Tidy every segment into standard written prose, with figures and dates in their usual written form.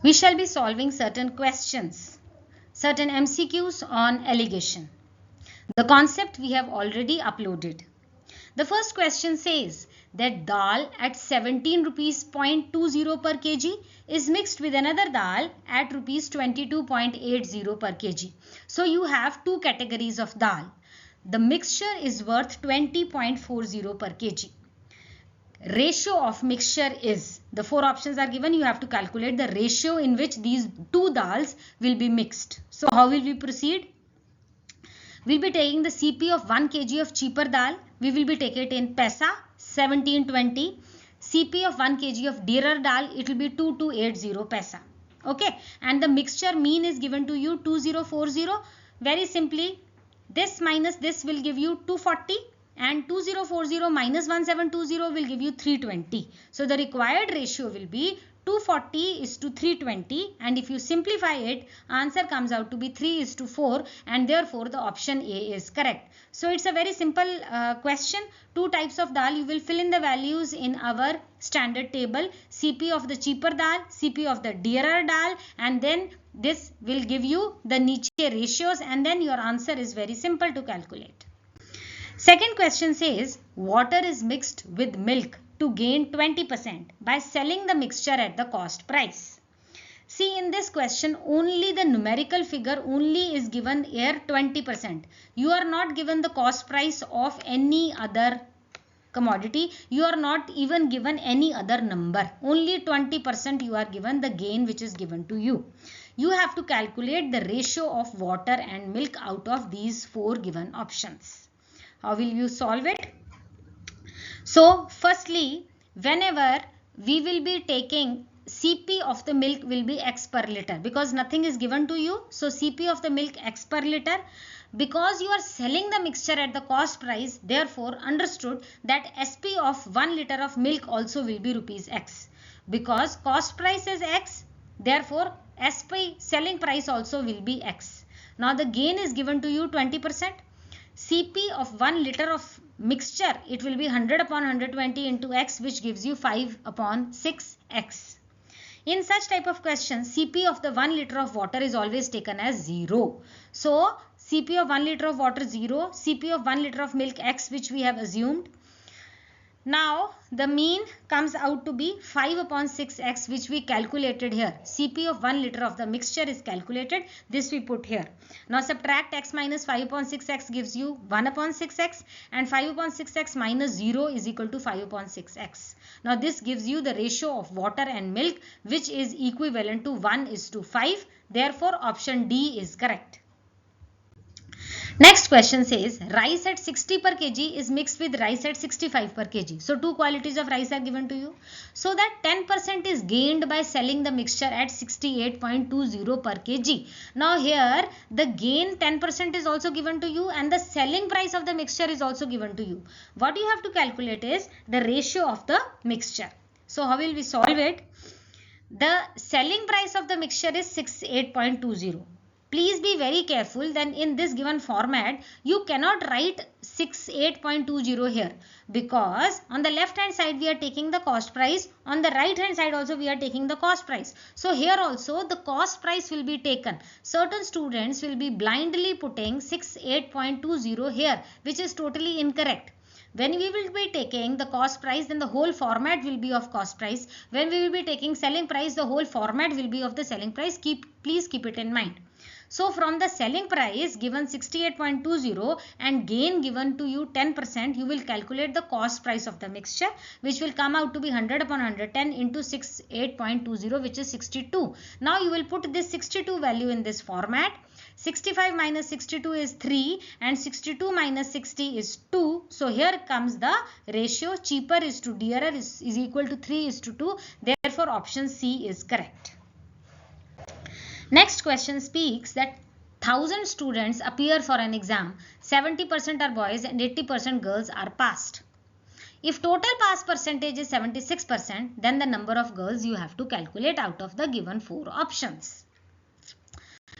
We shall be solving certain questions, certain MCQs on alligation. The concept we have already uploaded. The first question says that dal at 17 rupees 0.20 per kg is mixed with another dal at rupees 22.80 per kg. So you have two categories of dal. The mixture is worth 20.40 per kg. Ratio of mixture is, the four options are given, you have to calculate the ratio in which these two dals will be mixed. So how will we proceed? We'll be taking the CP of 1 kg of cheaper dal. We will be taking it in paisa 1720. CP of 1 kg of dearer dal, it will be 2280 paisa. Okay, and the mixture mean is given to you 2040. Very simply, this minus this will give you 240 and 2040 minus 1720 will give you 320. So the required ratio will be 240 is to 320, and if you simplify it, answer comes out to be 3 is to 4, and therefore the option A is correct. So it's a very simple question. Two types of dal. You will fill in the values in our standard table. CP of the cheaper dal, CP of the dearer dal, and then this will give you the niche ratios, and then your answer is very simple to calculate. Second question says water is mixed with milk to gain 20% by selling the mixture at the cost price. See, in this question only the numerical figure only is given here 20%. You are not given the cost price of any other commodity. You are not even given any other number. Only 20% you are given the gain which is given to you. You have to calculate the ratio of water and milk out of these four given options. How will you solve it? So firstly, whenever we will be taking CP of the milk will be X per liter, because nothing is given to you. So CP of the milk X per liter, because you are selling the mixture at the cost price, therefore understood that SP of 1 liter of milk also will be rupees X. Because cost price is X, therefore SP selling price also will be X. Now the gain is given to you 20%. CP of 1 liter of mixture, it will be 100 upon 120 into X, which gives you 5 upon 6X. In such type of questions, CP of the 1 liter of water is always taken as 0. So CP of 1 liter of water 0, CP of 1 liter of milk X, which we have assumed. Now the mean comes out to be 5 upon 6x, which we calculated here. CP of 1 liter of the mixture is calculated. This we put here. Now subtract x minus 5 upon 6x gives you 1 upon 6x, and 5 upon 6x minus 0 is equal to 5 upon 6x. Now this gives you the ratio of water and milk, which is equivalent to 1 is to 5. Therefore option D is correct. Next question says rice at 60 per kg is mixed with rice at 65 per kg. So two qualities of rice are given to you. So that 10% is gained by selling the mixture at 68.20 per kg. Now here the gain 10% is also given to you, and the selling price of the mixture is also given to you. What you have to calculate is the ratio of the mixture. So how will we solve it? The selling price of the mixture is 68.20. Please be very careful. Then in this given format, you cannot write 68.20 here, because on the left hand side we are taking the cost price, on the right hand side also we are taking the cost price. So here also the cost price will be taken. Certain students will be blindly putting 68.20 here, which is totally incorrect. When we will be taking the cost price, then the whole format will be of cost price. When we will be taking selling price, the whole format will be of the selling price. Please keep it in mind. So from the selling price given 68.20 and gain given to you 10%, you will calculate the cost price of the mixture, which will come out to be 100 upon 110 into 68.20, which is 62. Now you will put this 62 value in this format. 65 minus 62 is 3, and 62 minus 60 is 2. So here comes the ratio cheaper is to dearer is equal to 3 is to 2. Therefore option C is correct. Next question speaks that 1000 students appear for an exam. 70% are boys and 80% girls are passed. If total pass percentage is 76%, then the number of girls you have to calculate out of the given four options.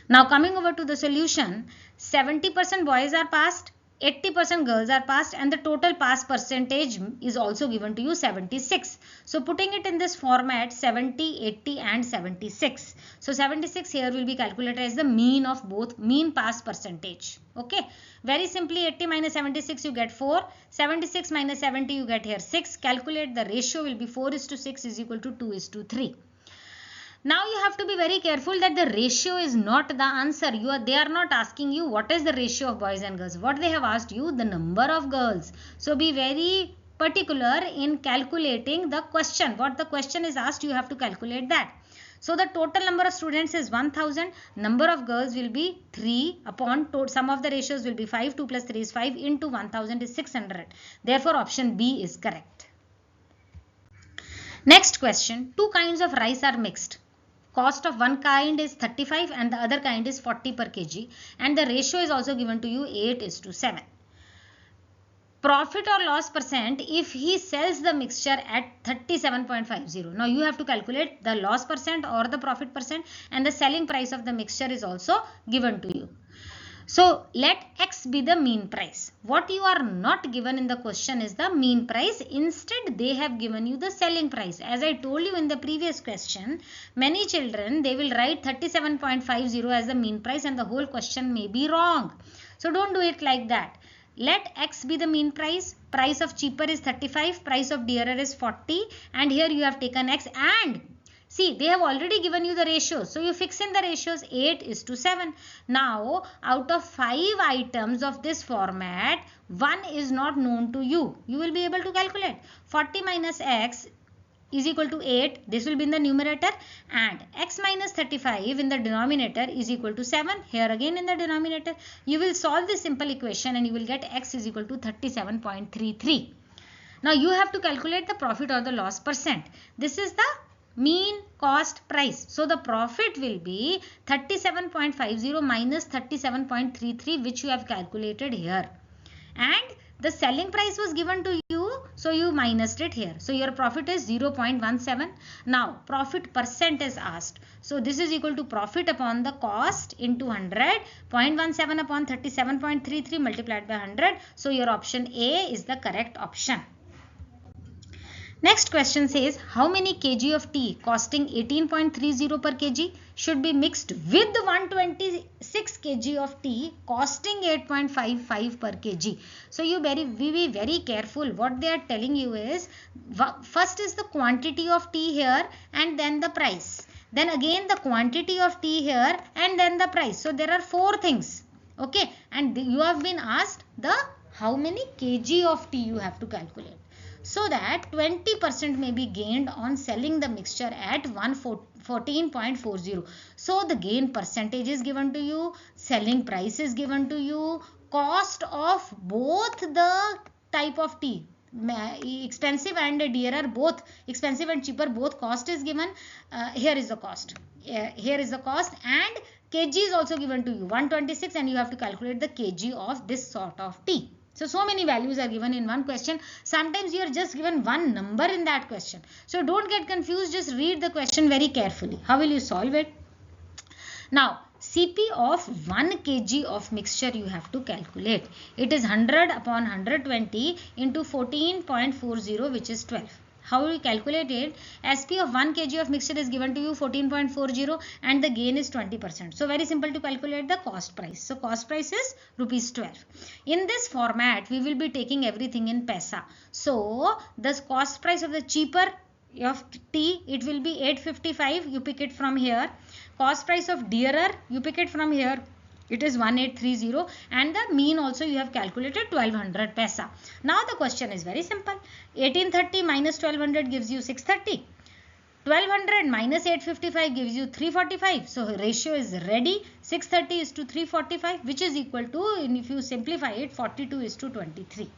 Now coming over to the solution, 70% boys are passed, 80% girls are passed, and the total pass percentage is also given to you 76. So putting it in this format, 70, 80 and 76. So 76 here will be calculated as the mean of both, mean pass percentage. Okay. Very simply, 80 minus 76 you get 4. 76 minus 70 you get here 6. Calculate the ratio will be 4:6 is equal to 2:3. Now you have to be very careful that the ratio is not the answer. They are not asking you what is the ratio of boys and girls. What they have asked you, the number of girls. So be very particular in calculating the question. What the question is asked, you have to calculate that. So the total number of students is 1000. Number of girls will be 3 upon sum of the ratios will be 5. 2 plus 3 is 5 into 1000 is 600. Therefore option B is correct. Next question. Two kinds of rice are mixed. Cost of one kind is 35 and the other kind is 40 per kg, and the ratio is also given to you 8:7. Profit or loss percent if he sells the mixture at 37.50. Now you have to calculate the loss percent or the profit percent, and the selling price of the mixture is also given to you. So let X be the mean price. What you are not given in the question is the mean price. Instead, they have given you the selling price. As I told you in the previous question, many children, they will write 37.50 as the mean price and the whole question may be wrong. So don't do it like that. Let X be the mean price. Price of cheaper is 35. Price of dearer is 40. And here you have taken X, and see, they have already given you the ratios. So you fix in the ratios 8:7. Now, out of 5 items of this format, 1 is not known to you. You will be able to calculate. 40 minus X is equal to 8. This will be in the numerator. And X minus 35 in the denominator is equal to 7. Here again in the denominator. You will solve this simple equation and you will get X is equal to 37.33. Now, you have to calculate the profit or the loss percent. This is the mean cost price. So the profit will be 37.50 minus 37.33, which you have calculated here. And the selling price was given to you, so you minused it here. So your profit is 0.17. Now profit percent is asked. So this is equal to profit upon the cost into 100. 0.17 upon 37.33 multiplied by 100. So your option A is the correct option. Next question says, how many kg of tea costing 18.30 per kg should be mixed with 126 kg of tea costing 8.55 per kg? So you be very careful. What they are telling you is, first is the quantity of tea here and then the price. Then again the quantity of tea here and then the price. So there are 4 things. Okay, and you have been asked the how many kg of tea you have to calculate. So that 20% may be gained on selling the mixture at 114.40. So the gain percentage is given to you, selling price is given to you, cost of both the type of tea, expensive and dearer, both expensive and cheaper, both cost is given. Here is the cost. Here is the cost, and kg is also given to you, 126, and you have to calculate the kg of this sort of tea. So many values are given in one question. Sometimes you are just given one number in that question. So don't get confused. Just read the question very carefully. How will you solve it? Now, CP of 1 kg of mixture you have to calculate. It is 100 upon 120 into 14.40, which is 12. How will you calculate it? SP of 1 kg of mixture is given to you 14.40 and the gain is 20%. So very simple to calculate the cost price. So cost price is rupees 12. In this format, we will be taking everything in paisa. So the cost price of the cheaper of tea, it will be 855. You pick it from here. Cost price of dearer, you pick it from here. It is 1830, and the mean also you have calculated 1200 paisa. Now the question is very simple. 1830 minus 1200 gives you 630. 1200 minus 855 gives you 345. So ratio is ready. 630 is to 345, which is equal to, if you simplify it, 42 is to 23.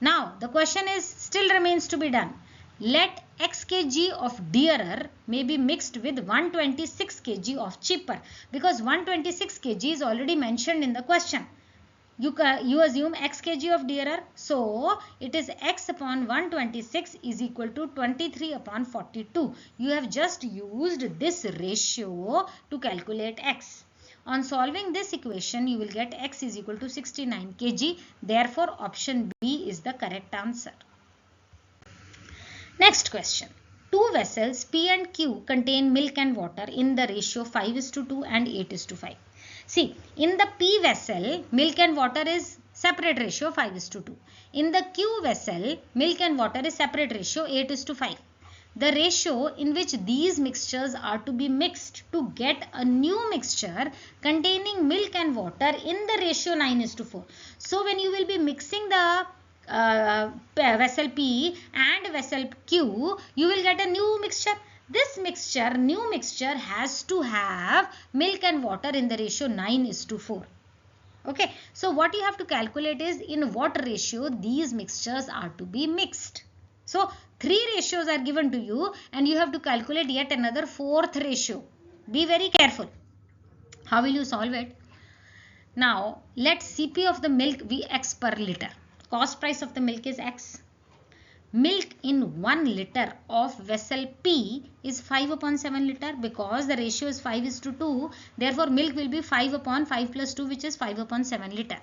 Now the question is still remains to be done. Let X kg of dearer may be mixed with 126 kg of cheaper, because 126 kg is already mentioned in the question. You assume X kg of dearer, so it is X upon 126 is equal to 23 upon 42. You have just used this ratio to calculate X. On solving this equation, you will get x is equal to 69 kg. Therefore, option B is the correct answer. Next question. Two vessels P and Q contain milk and water in the ratio 5:2 and 8:5. See, in the P vessel, milk and water is separate ratio 5:2. In the Q vessel, milk and water is separate ratio 8:5. The ratio in which these mixtures are to be mixed to get a new mixture containing milk and water in the ratio 9:4. So when you will be mixing the vessel P and vessel Q, you will get a new mixture. This new mixture has to have milk and water in the ratio 9:4. Okay, so what you have to calculate is in what ratio these mixtures are to be mixed. So 3 ratios are given to you and you have to calculate yet another 4th ratio. Be very careful. How will you solve it? Now let CP of the milk be x per liter. Cost price of the milk is x. Milk in 1 liter of vessel P is 5/7 liter because the ratio is 5:2. Therefore, milk will be 5/5 plus 2, which is 5/7 liter.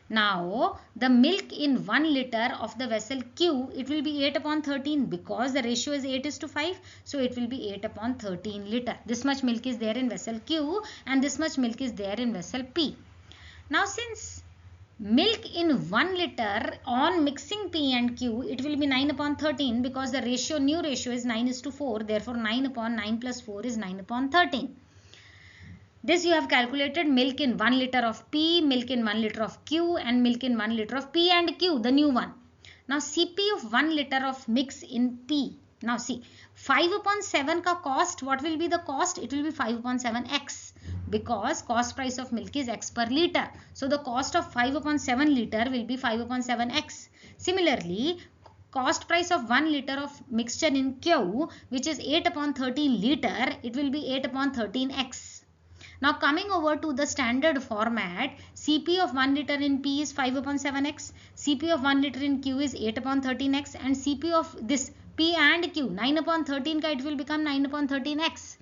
Now, the milk in 1 liter of the vessel Q, it will be 8/13 because the ratio is 8:5. So, it will be 8/13 liter. This much milk is there in vessel Q and this much milk is there in vessel P. Now, since milk in 1 liter on mixing P and Q, it will be 9/13 because the ratio, new ratio is 9:4. Therefore, 9/9 plus 4 is 9/13. This you have calculated milk in 1 liter of P, milk in 1 liter of Q and milk in 1 liter of P and Q, the new one. Now, CP of 1 liter of mix in P. Now, see, 5/7 ka cost, what will be the cost? It will be 5/7x. Because cost price of milk is x per liter. So, the cost of 5/7 liter will be 5/7x. Similarly, cost price of 1 liter of mixture in Q, which is 8/13 liter, it will be 8/13x. Now, coming over to the standard format, CP of 1 liter in P is 5/7x, CP of 1 liter in Q is 8/13x and CP of this P and Q, 9/13 ka, it will become 9/13x.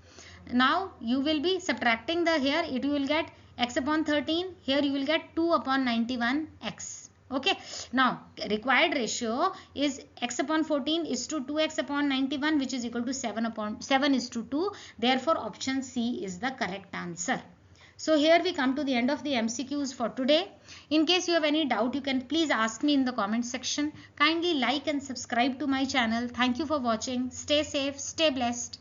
Now you will be subtracting the here, it will get x/13, here you will get 2/91x. Okay, now required ratio is x/14 is to 2x/91, which is equal to 7:2. Therefore, option C is the correct answer. So here we come to the end of the MCQs for today. In case you have any doubt, you can please ask me in the comment section. Kindly like and subscribe to my channel. Thank you for watching. Stay safe, stay blessed.